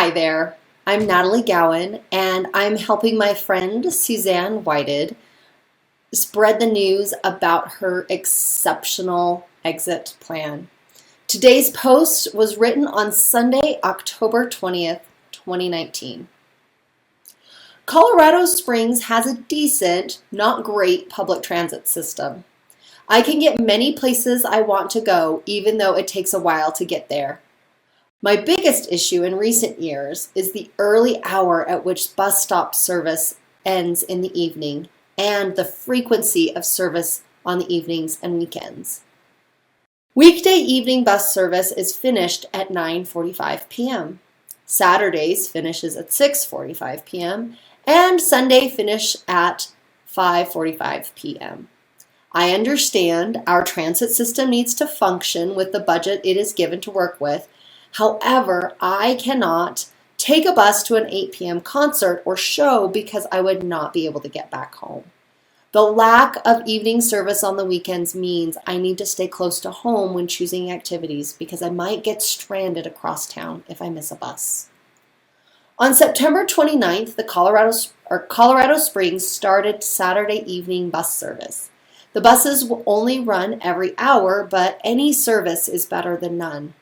Hi there, I'm Natalie Gowen, and I'm helping my friend Susanne Whited spread the news about her exceptional exit plan. Today's post was written on Sunday, October 20th, 2019. Colorado Springs has a decent, not great, public transit system. I can get many places I want to go, even though it takes a while to get there. My biggest issue in recent years is the early hour at which bus stop service ends in the evening and the frequency of service on the evenings and weekends. Weekday evening bus service is finished at 9:45 p.m. Saturdays finishes at 6:45 p.m. and Sunday finish at 5:45 p.m. I understand our transit system needs to function with the budget it is given to work with. However, I cannot take a bus to an 8 p.m. concert or show because I would not be able to get back home. The lack of evening service on the weekends means I need to stay close to home when choosing activities because I might get stranded across town if I miss a bus. On September 29th, the Colorado Springs started Saturday evening bus service. The buses will only run every hour, but any service is better than none.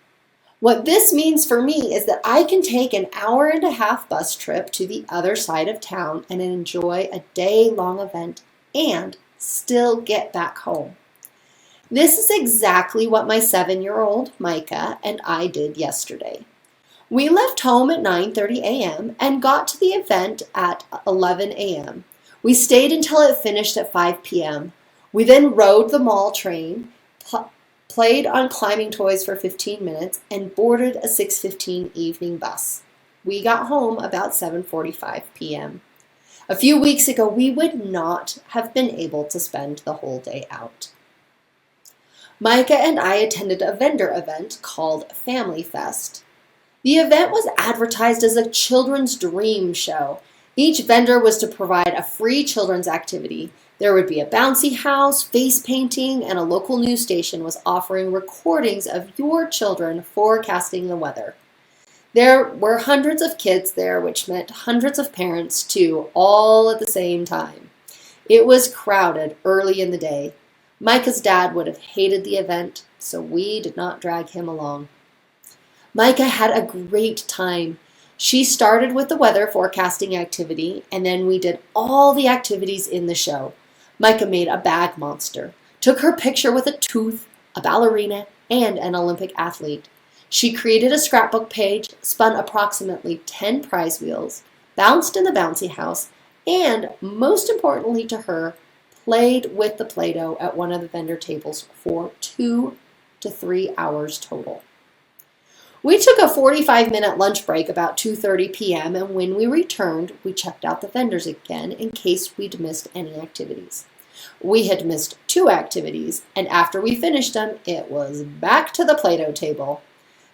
What this means for me is that I can take an hour-and-a-half bus trip to the other side of town and enjoy a day-long event and still get back home. This is exactly what my 7-year-old Micah and I did yesterday. We left home at 9:30 a.m. and got to the event at 11 a.m. We stayed until it finished at 5 p.m. We then rode the mall train, played on climbing toys for 15 minutes, and boarded a 6:15 evening bus. We got home about 7:45 p.m. A few weeks ago, we would not have been able to spend the whole day out. Micah and I attended a vendor event called Family Fest. The event was advertised as a children's dream show. Each vendor was to provide a free children's activity. There would be a bouncy house, face painting, and a local news station was offering recordings of your children forecasting the weather. There were hundreds of kids there, which meant hundreds of parents too, all at the same time. It was crowded early in the day. Micah's dad would have hated the event, so we did not drag him along. Micah had a great time. She started with the weather forecasting activity, and then we did all the activities in the show. Micah made a bag monster, took her picture with a tooth, a ballerina, and an Olympic athlete. She created a scrapbook page, spun approximately 10 prize wheels, bounced in the bouncy house, and, most importantly to her, played with the Play-Doh at one of the vendor tables for 2 to 3 hours total. We took a 45-minute lunch break about 2:30 p.m. and when we returned, we checked out the vendors again in case we'd missed any activities. We had missed 2 activities, and after we finished them, it was back to the Play-Doh table.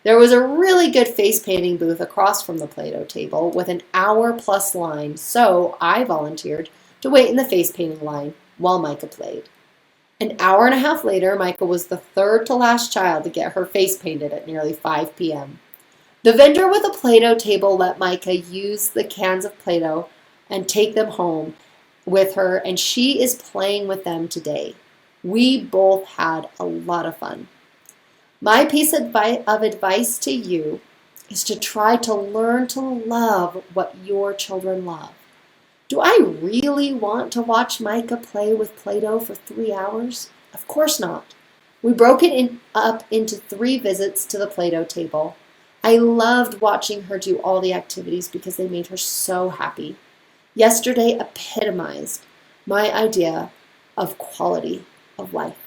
There was a really good face painting booth across from the Play-Doh table with an hour-plus line, so I volunteered to wait in the face painting line while Micah played. An hour and a half later, Micah was the third to last child to get her face painted at nearly 5 p.m. The vendor with the Play-Doh table let Micah use the cans of Play-Doh and take them home with her, and she is playing with them today. We both had a lot of fun. My piece of advice to you is to try to learn to love what your children love. Do I really want to watch Micah play with Play-Doh for 3 hours? Of course not. We broke it up into 3 visits to the Play-Doh table. I loved watching her do all the activities because they made her so happy. Yesterday epitomized my idea of quality of life.